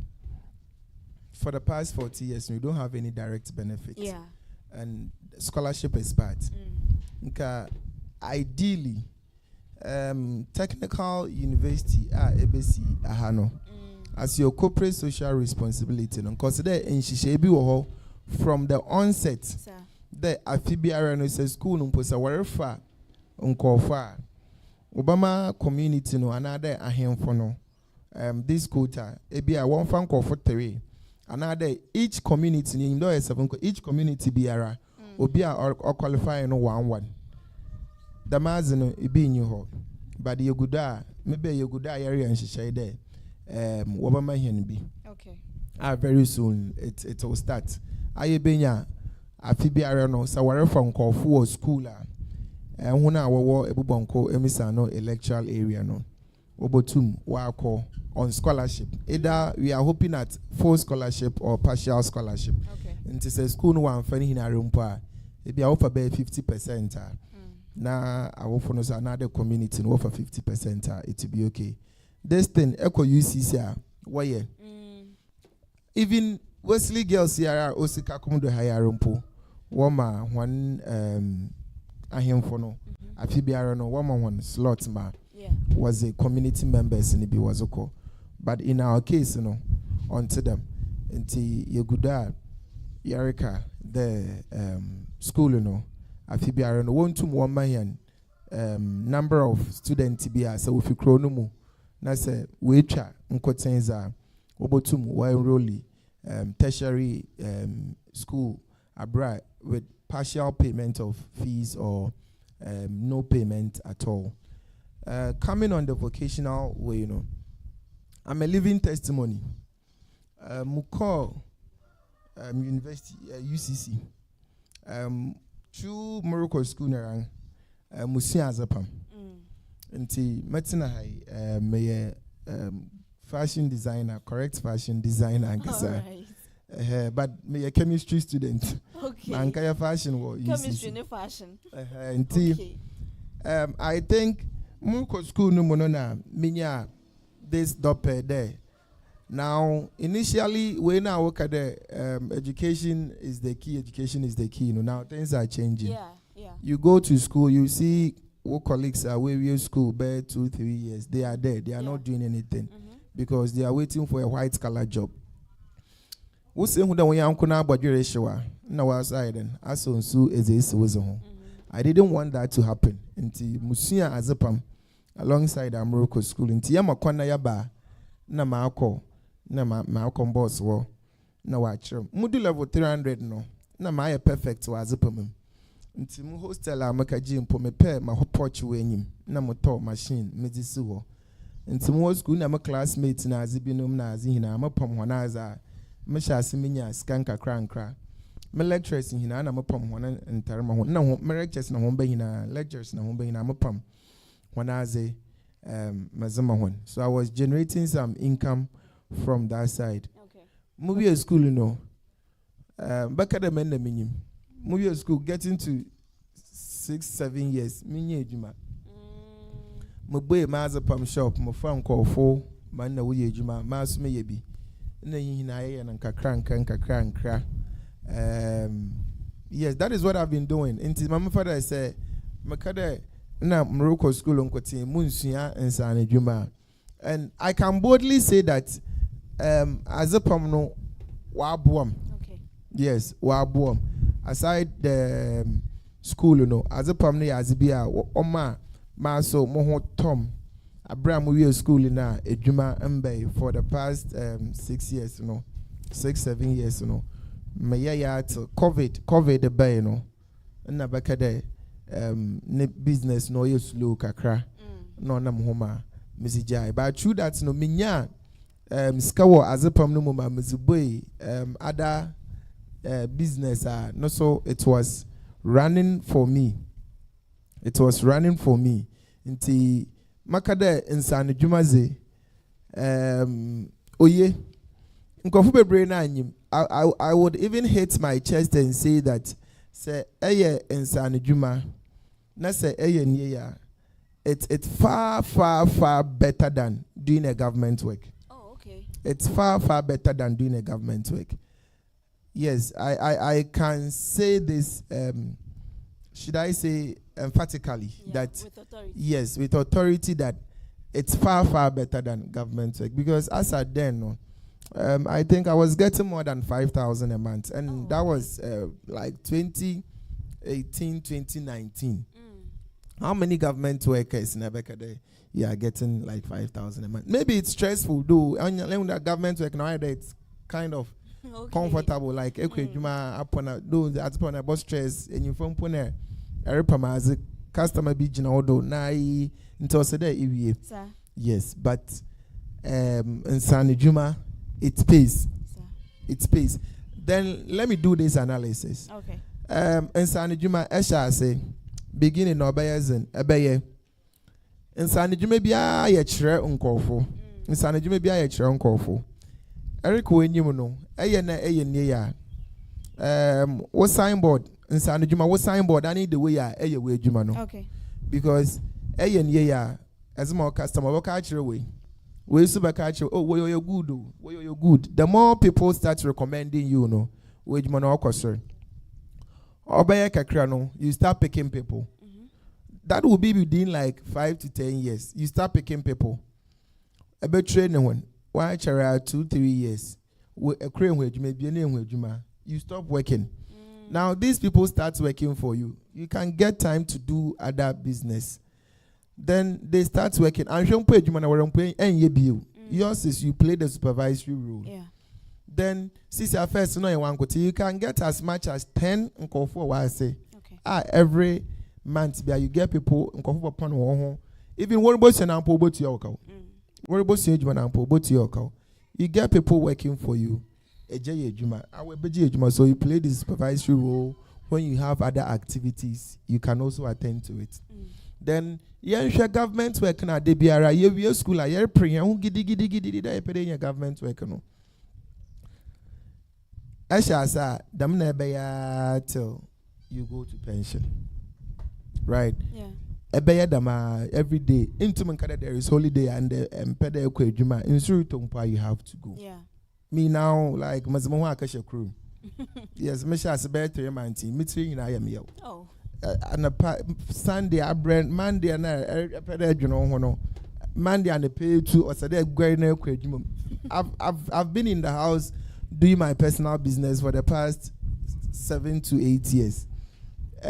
For the past 40 years, we don't have any direct benefit. Yeah. And scholarship is part. Ideally, technical university ABC ahano. As your corporate social responsibility, and consider in Shishebi from the onset, the AFIBA says school numposa wherever unkofa Obama community no another ahemfo no this quota ebi a one fan call for 3 another each community in do each community biara obi a or qualify no 1 the mazino ebi nyu ho but the yeguda maybe yeguda area and shishai there Obama hen bi okay very soon it will start aye benya AFIBA no so wherever call for school when I was Ebubonko Amissano Electoral area no obotum wako on scholarship. Either we are hoping at full scholarship or partial scholarship. Okay. And it says school no one funny in a room pa. It be offer by 50%. na awofo no so another community no for 50%, it will be okay. This thing echo UCC why even Wesley girls here osika komodo hayarumpo woma one ahemfo no AFIBA no woma one slot ma was a community members in the Biwazoko. But in our case, onto them, until Yeguda, Yarika, the school, AFIBA, one to 1 million number of students be as so if you chronomu, na say wecha, uncotenza, obotum, Wairoli, tertiary school abroad with partial payment of fees or no payment at all. Coming on the vocational way, I'm a living testimony. Muko University UCC. Through Morocco school narang Musia Azapam. Until Metina High may fashion designer, correct fashion designer but me a chemistry student. Okay. Mankaya fashion was chemistry and fashion. I think Morocco school no monona minya this dope there. Now, initially, when I work at the education is the key. Now things are changing. Yeah. You go to school, you see what colleagues are where school bare 2-3 years. They are there. They are not doing anything because they are waiting for a white collar job. Who say who don't want to graduate? No, outside then. As soon as this was home. I didn't want that to happen until Musia Azapam alongside our Morocco school. Until Yamakwana Yaba, na Marco. Na Malcolm boss wo na watch mudu level 300 no na my perfect was upon nti mu hostel a makaji mpo me pair ma porch we enyim na motor machine medisi wo nti mu school na my classmates na azibinum na azihina amapom ho na aza me hyase menya skanka krankra me lecturers hina na mapom ho na ntarema ho na ho me lectures na ho bahina lectures na ho bahina amapom ho na aze mazama ho. So I was generating some income from that side. Okay. Movie school, back at the men, movie school getting to 6-7 years. Minye juma. My boy, Mazapam shop, my farm call 4 man na wuye juma. Mas me yebi. Na hinaye na kakra. Yes, that is what I've been doing. Until my father said, "Makade na Morocco school onkoti munsuya ensane juma," and I can boldly say that. As a no wabuam. Okay. Yes, wabuam. Aside the school, as a pamne azibia oma maso moho tom. Abraham we school in Ejuma Mbe for the past 6 years, 6-7 years, Maya till COVID the bay, na bakade ne business no use slow kakra no nam homa misijai. But true that no minya skawo azepam no mama mzuboi other business no, so it was running for me. Inti makade insane dwumaze oye nkofu bebre na anyim. I would even hit my chest and say that say eye insane dwuma na say eye niya it's far better than doing a government work. It's far better than doing a government work. Yes, I can say this, should I say emphatically, that with authority. Yes, with authority, that it's far better than government work. Because as I then, I think I was getting more than 5,000 a month. And that was like 2018, 2019. How many government workers in Abekade? Yeah, getting like 5,000 a month. Maybe it's stressful, though. On the government work now, it's kind of comfortable. Like, Juma upon a do that's upon a bus stress, and you from Pune, as a customer be Jinodo, Nai, into Sada. Yes, but in San Juma, it pays. It pays. Then let me do this analysis. Okay. In San Juma, Esha say, beginning no bayazin, abaye. Insane jume bia ye kire nkofo. Insane jume bia ye kire nkofo. Eric wenyim no, eye na eye nie ya. Wo signboard insane juma wo signboard I need the way ya eye we juma no. Okay. Because eye nye ya as more customer work actually way. We super catch oh we you good oh we you good. The more people start recommending you no, we juma no concern. Obeye kakra no, you start picking people. That will be within like 5 to 10 years. You start picking people. A bit training one. Why 2-3 years? A crane wage maybe a name wage you stop working. Now these people start working for you. You can get time to do other business. Then they start working. And you pay you. Yours is you play the supervisory role. Yeah. Then since your first you can get as much as 10 for what I say. Okay. Every month you get people even what about your what about you get people working for you. So you play this supervisory role. When you have other activities, you can also attend to it. Then government work na de biara ye school a ye pre hu gidi da ye government work no. Asha dam na be ya till you go to pension. Right? Yeah. Ebeya dama every day. Into Mankada there is holiday and pede ekwe in Surutompa you have to go. Yeah. Me now like Mazamwa Akasha crew. Yes, Misha Sabet Manti, Mitri in I am yo. Oh. And a Sunday I brand Monday and I pede no Monday and the pay to or Sade Guerno Quajum. I've been in the house doing my personal business for the past 7 to 8 years.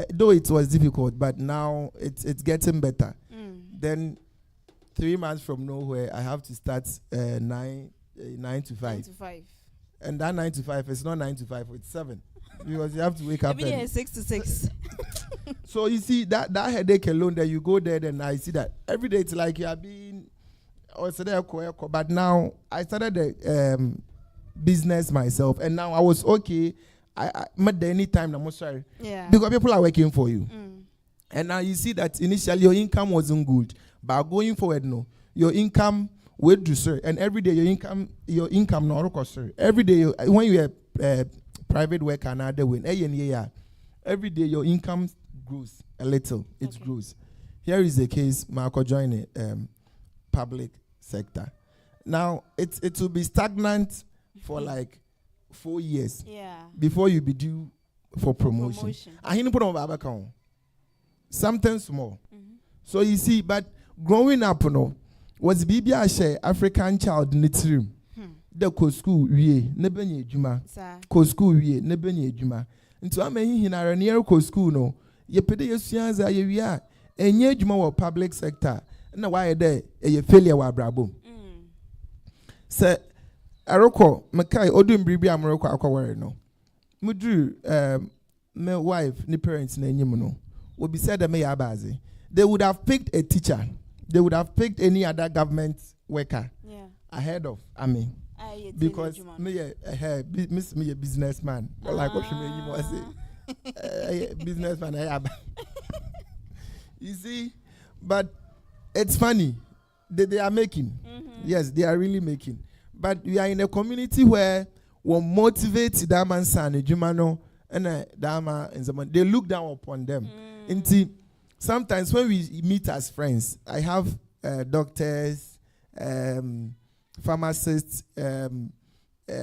Though it was difficult, but now it's getting better. Then 3 months from nowhere, I have to start 9 to 5. 9 to 5. And that 9 to 5 is not 9 to 5, it's 7. Because you have to wake up. Every day 6 to 6. So you see that headache alone, that you go there, then I see that every day it's like you are being, but now I started the business myself, and now I was okay. I met any time I'm sorry. Yeah. Because people are working for you. And now you see that initially your income wasn't good. But going forward, no. Your income will do sir. And every day your income no sir. Every day when you are private worker another win. Every day your income grows a little. It grows. Here is the case, Marco join public sector. Now it will be stagnant for like 4 years before you be due for promotion. I didn't put on something small. So you see, but growing up, was BBI African child in the room. The co school we nebenye juma. Co school we nebenye juma. Into I mean hinara near co school no. Ye pede yesuanza ye wia enye juma wa public sector. Na why there a failure wa brabo. Say Aroko, Makai, Odum Bribi Amoroko Akawari no. Mudru, my wife, ni parents na no. Would be said that may abazi. They would have picked a teacher. They would have picked any other government worker ahead of because me a businessman. Like what you say, businessman. You see, but it's funny. They are making. Yes, they are really making. But we are in a community where we motivate them and son, Jumano, and Dama and Zaman. They look down upon them. Sometimes when we meet as friends, I have doctors, pharmacists,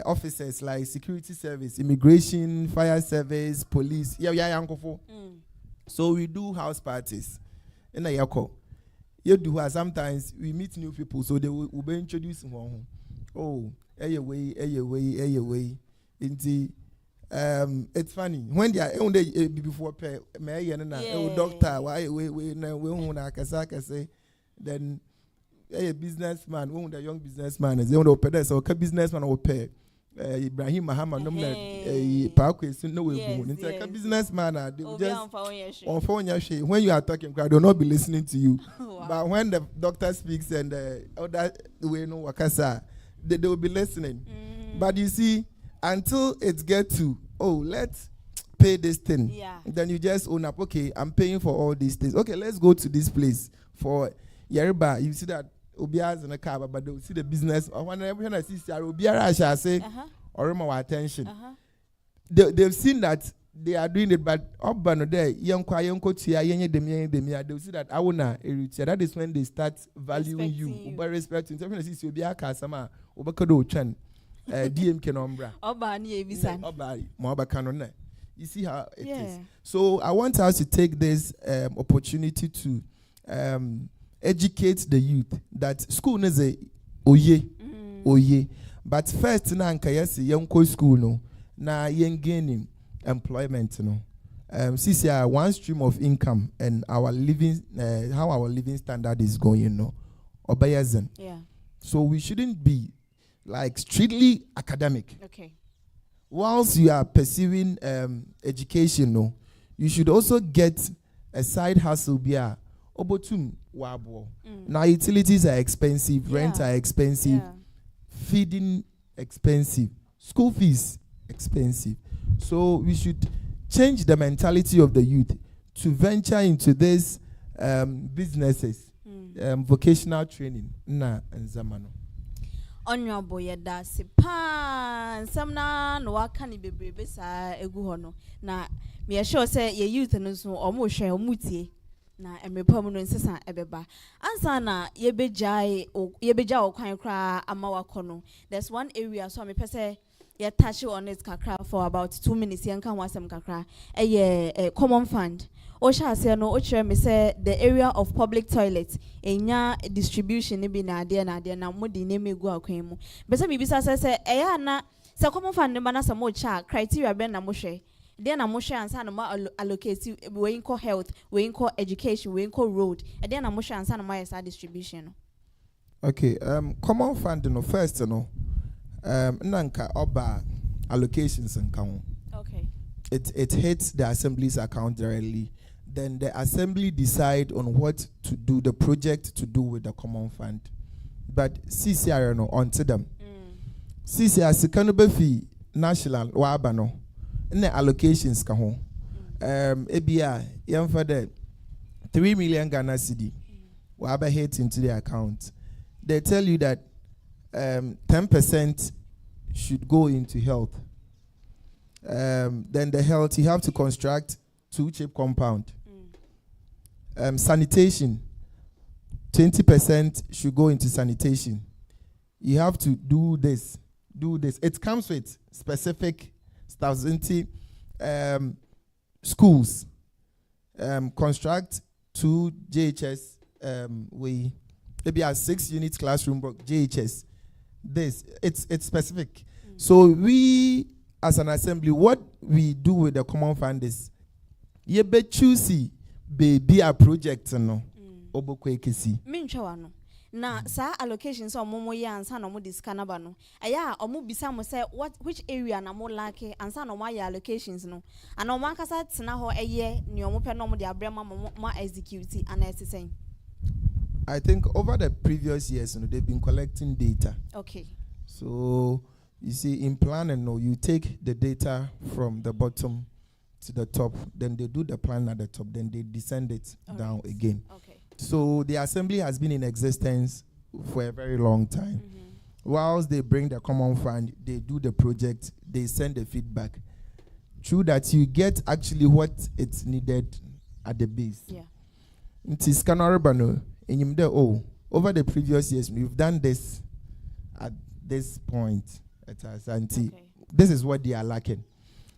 officers like security service, immigration, fire service, police. So we do house parties. In a yako, you do sometimes we meet new people, so they will be introducing one. Oh, away. It's funny when they are before pay doctor why we say then a businessman, one the young businessman is the only open so businessman will pay IBRAHIM Muhammad no parkway no way a businessman they just on phone when you are talking crowd will not be listening to you. But when the doctor speaks and other way no wakasa they will be listening. But you see, until it gets to, let's pay this thing. Then you just own up, okay, I'm paying for all these things. Okay, let's go to this place for Yerba. You see that Obia's in a car, but they'll see the business. When I see Obia, I shall say, or more attention. They've seen that they are doing it, but Obano there, young tia, they will see that I wanna. That is when they start valuing you, by respecting. Sometimes you be a customer, Obakado Chan, DM Kenombra, Obani, Ebisan, Obari, Moabacanon. You see how it is. So I want us to take this opportunity to educate the youth that school is a oye. But first, na nka yesi young school no na young gaining employment no. Since one stream of income and our living, how our living standard is going no, obayazen. Yeah. So we shouldn't be like strictly academic. Okay. Whilst you are pursuing education, no, you should also get a side hustle. Bia obotum wabo. Now utilities are expensive, rent are expensive, feeding expensive, school fees expensive. So we should change the mentality of the youth to venture into these businesses, vocational training. Na and zamano. Honorable yeda sipa samna no waka ni bebrebe sa egu ho no na me sure say ye youth no so omo hwe omutie na emepam no nsesa ebeba ansa na yebegya okwan kra ama wakono. There's one area so me pese ye touch on it kakra for about 2 minutes yen kan wasem kakra common fund. Osha say no ochre me say the area of public toilets enya distribution bi na ade na modi na megu akwan mu be say bibisa say eya na say common fund ne ba na some cha criteria be na mo hwe de na mo hwe ansa na mo allocate we in health, we in education, we in road de na mo hwe ansa na mo yes distribution. Okay, common fund no first no nanka oba allocations and count. Okay. It hits the assembly's account directly. Then the assembly decide on what to do, the project to do with the common fund. But CCR no onto them. CCR sikanobe fi national wabano. Ne allocations ka ho. Ebia yamfa de 3 million Ghana cedi. Waba hit into the account. They tell you that 10% should go into health. Then the health, you have to construct 2 chip compound. Sanitation, 20% should go into sanitation. You have to do this. It comes with specific stuff. Schools, construct 2 JHS, maybe a 6 unit classroom block, JHS. It's specific. So we, as an assembly, what we do with the common fund is, you be choosy be a project no. Obokwe kesi. Minchwa no. Na sa allocations so momo ye ansa no mo discana ba no. Aya omo bisa mo say which area na mo like ansa no mo ya allocations no. Ana omo akasa tena ho eye ne omo pe no mo de abrema mo execute and assessing. I think over the previous years, they've been collecting data. Okay. So you see, in planning, you take the data from the bottom to the top, then they do the plan at the top, then they descend it down again. Okay. So the assembly has been in existence for a very long time. Whilst they bring the common fund, they do the project, they send the feedback. True that you get actually what it's needed at the base. Yeah. It is Kanarabano. Over the previous years, we've done this at this point at Asanti. This is what they are lacking.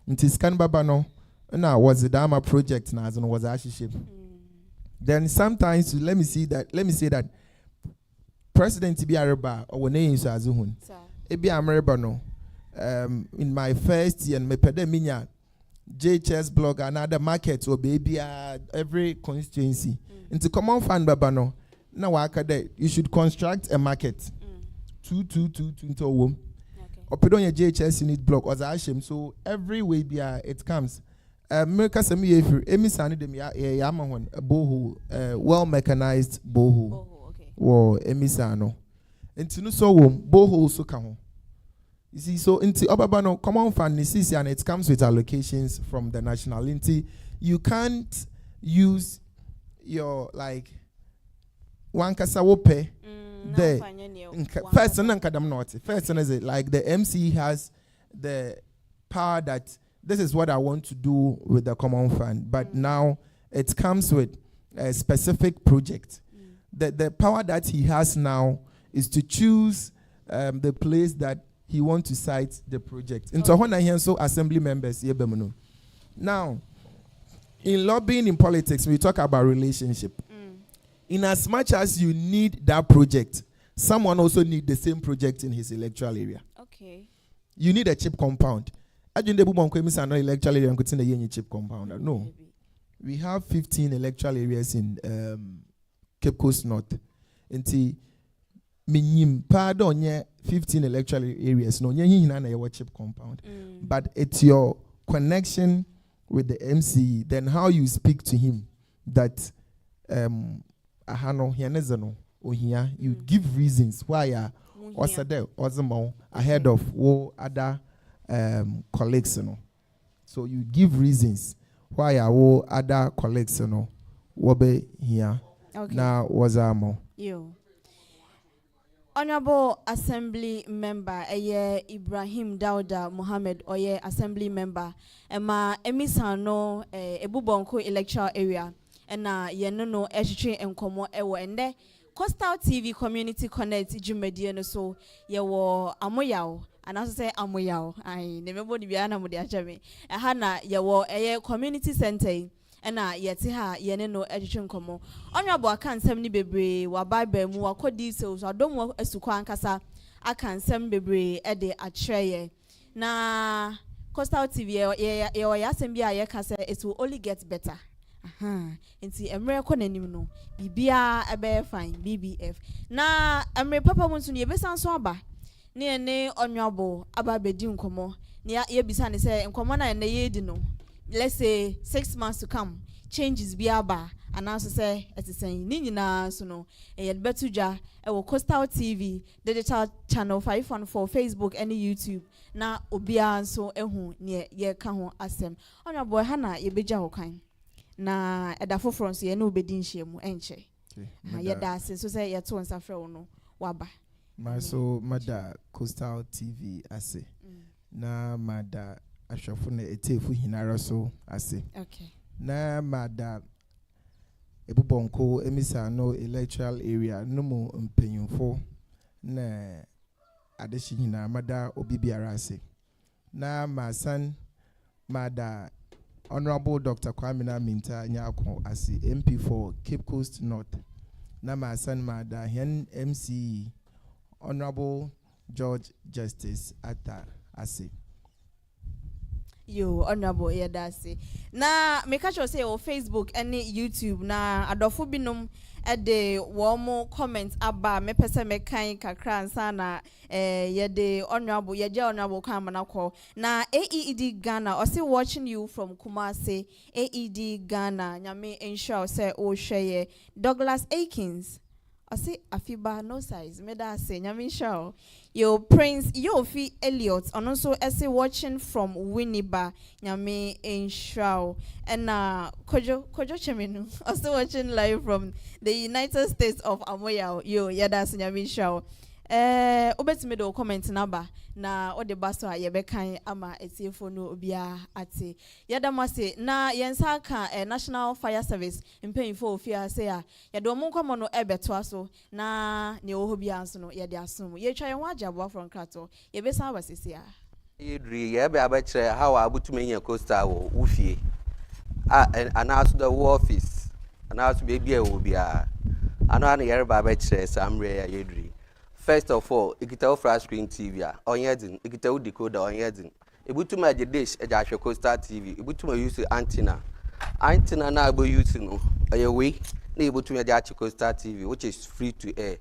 It is Kanbabano. Now, was the Dama project now, and was Ashiship. Then sometimes, let me say that President Tibiaraba or Wene is Azuhun. Ebi Ameribano. In my first year, me pedeminya JHS blog another market or baby every constituency. Into common fund babano. Now you should construct a market. 2 into a womb. Or put on your JHS unit block or Ashim. So every way it comes. America semi Amissano de Yamahon, a boho, well mechanized boho. Or Amissano. Into so boho so come. You see, so into Obabano common fund and it comes with allocations from the national. You can't use your like one kasawope there. First one is it like the MC has the power that this is what I want to do with the common fund. But now it comes with a specific project. The power that he has now is to choose the place that he wants to cite the project. And so when I hear so assembly members, now, in lobbying in politics, we talk about relationship. In as much as you need that project, someone also need the same project in his electoral area. Okay. You need a chip compound. I don't Ebubonko Amissano electoral area and a chip compound. No. We have 15 electoral areas in Cape Coast North. Until minim pardon 15 electoral areas. No, you chip compound. But it's your connection with the MC, then how you speak to him that you give reasons why ahead of other colleagues. So you give reasons why other colleagues will be here. Now was you. Honorable Assembly Member Ibrahim DAUDA MOHAMMED Oye Assembly Member Emma Amissano Ebubonko Electoral Area ena yenono ehwehwe enkomo ewo ende Coastal TV Community Connect Jumedie no so yewo amoyaw anaso say amoyaw ai ne mebo di bia na mo de acheme ha na yewo community center ena yete ha yene no ehwehwe enkomo onwabo aka nsem ni bebre wa bible mu akodi se so adom asukwa ankasa aka nsem bebre e de akyereye na Coastal TV ye asem bia ye ka say it will only get better. Inti emre ko nanim no bibia ebe fine BBF na emre papa mu nso ne yebesa nso aba ne ne onwabo aba bedi nkomo ne ye bisa ne say nkomo na ne ye di no, let's say 6 months to come changes bi aba announce say etisen ni nyina so no ye betudwa e wo Coastal TV digital channel 514 Facebook and YouTube na obia nso ehu ne ye ka ho asem onwabo ha na ye beja ho kan na edafo France ye no obedi nhyiemu enche ye da ase so say ye to nsafre wo no waba so mada Coastal TV ase na mada ahwefo na etefu hinara so ase okay na mada Ebubonko Amissano electoral area no mu mpanyimfo na adeshi hinara mada obibiara ase na masan mada Honorable Dr. Kwamina Minta Nyako as the MP for Cape Coast North. Nama San Mada Hen MC Honorable George Justice Atta Ase. You honorable Yadasi. Na make sure say on Facebook and YouTube na adofo binom de warm comments aba me pese me kan kakra nsana ye honorable Kwamina ko na AED Ghana or say watching you from Kumasi AED Ghana nyame ensure say o hweye Douglas Akins I say AFIBA no size me da say nyame ensure yo Prince Yofi Elliot and also essay watching from Winneba nyame ensure and Kojo Cheminu also watching live from the United States of Amoya yo yada nyame ensure obetime do comment number na o de baso a yebekan ama etiefo no obia ate yada mase na yensa ka National Fire Service mpanyimfo ofia say a yade omo nkomo no ebeto aso na ne oho bia anso no yade asom ye twa ye ho agabo from krato yebesa abasisi a yedri ye be abakire how abutume nya Coastal wo ufie anaso the office anaso be bia wo bia ana na yere ba abakire samre ya yedri. First of all, ikitawo flash screen TV onyedin, ikitawo decoder onyedin. Ibutuma je dish e ja hwe Coastal TV. Ibutuma use antenna. Antenna na abo use no ayewe na ibutuma je ache Coastal TV which is free to air.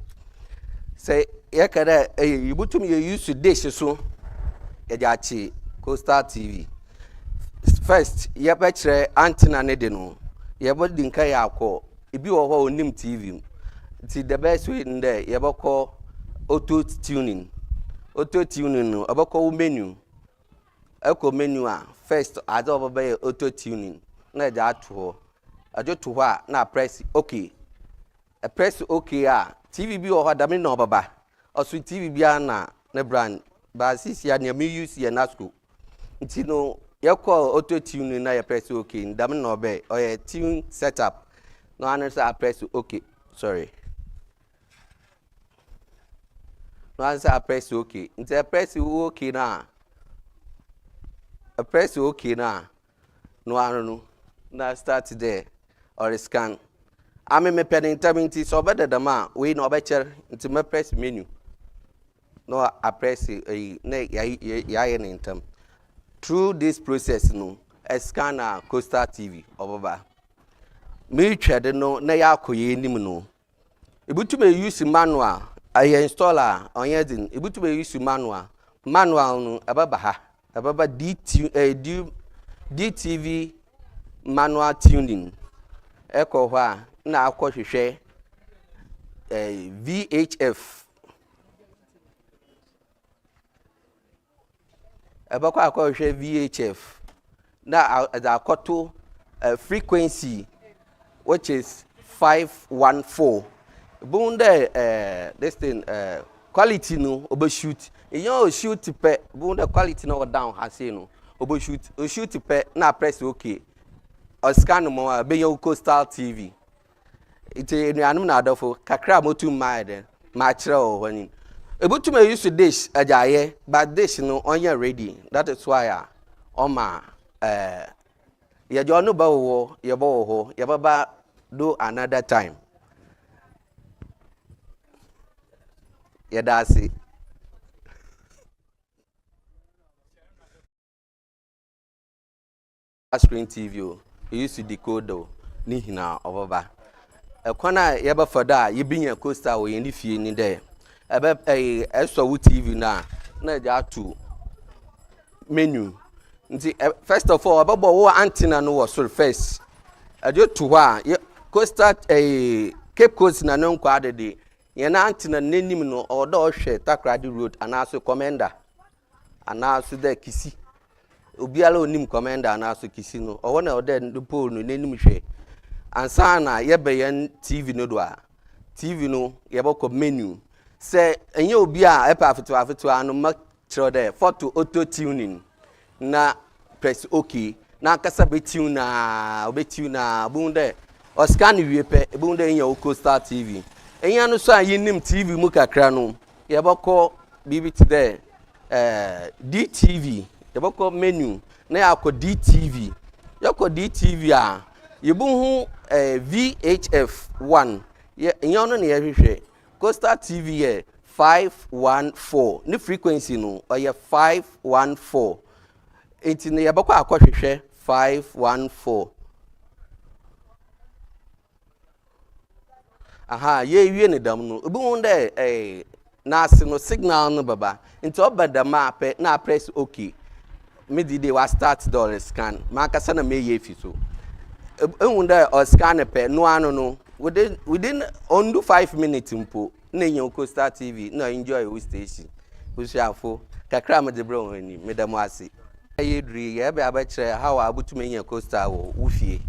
Say ye kada ibutuma ye use dish so e ja ache Coastal TV. First, ye ba kire antenna ne de no. Ye bo di nka ya akọ. Ibi wo ho onim TV. Ti the best way in there ye bo call auto tuning no abako menu eko menu a first ajo be auto tuning na ja ato ajo to ho na press okay a press okay a TV bi o hadame na obaba oso TV bi na brand ba sisi ya na me use ya nasco nti no you call auto tune na you press okay ndam no be or your tune setup no answer I press okay sorry no answer I press okay until I press okay na I press okay na no anu na start there or scan I'm me pending intermittent so better the man we no better into my press menu no I press ya in term through this process no a scanner Costa TV over me trade no na ya koye nim no ebutume use manual I installer on yedin ebutume use manual no ababa DTV manual tuning eko hwa na akohwehwe VHF abakwa akohwehwe VHF na akoto frequency which is 514 bunde this thing quality no obo shoot you shoot pe bunde quality no down hase no obo shoot pe na press okay or scan mo be your Coastal TV it anu na adofo kakra motu mind ma kire o wani ebutu me use dish ajaye but dish no onye ready that is why oma ye jo no ba wo ye bo ho ye baba do another time ye da see screen TV you used to decode ni hina oboba ekwana ye ba foda ye binya Coastal wo ye ni fie ni there ebe eso TV na ja to menu nti first of all ababo wo antenna no was first ajo to wa Coastal Cape Coast na no kwa de ye na antenna nanim no odo hwe Takrady Road anaso commander anaso de kisi obiala onim commander anaso kisi no owo na ode pole no nanim hwe ansa na ye beyen TV no do a TV no ye boko menu se enye obi a epa afeto anu ma kiro there photo auto tuning na press okay na kasa be tune na bunde o scan wie pe bunde enye Coastal TV enye anu so ayinim TV mu kakra no ye boko BBT there DTV ye boko menu na yakọ DTV yakọ DTV a yebuhu VHF 1 ye enye ono na ye hwehwe Coastal TV 514 ni frequency no oye 514 enti ne yebakwa akohwehwe 514 aha ye wie ne dam no obi hunde na ase no signal no baba enti obada ma pe na press okay me di wa start dollar scan ma kasa na me ye fi so ehunde o scan pe no anu no within under 5 minutes mpo na enye Coastal TV na enjoy we station usiafo kakra me de bro ni me da mo ase ayedri ye be abakire how abutume enye Coastal wo ufie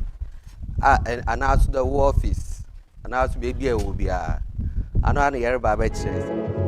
anaso the office anaso be bia wo bia ana na yere ba abakire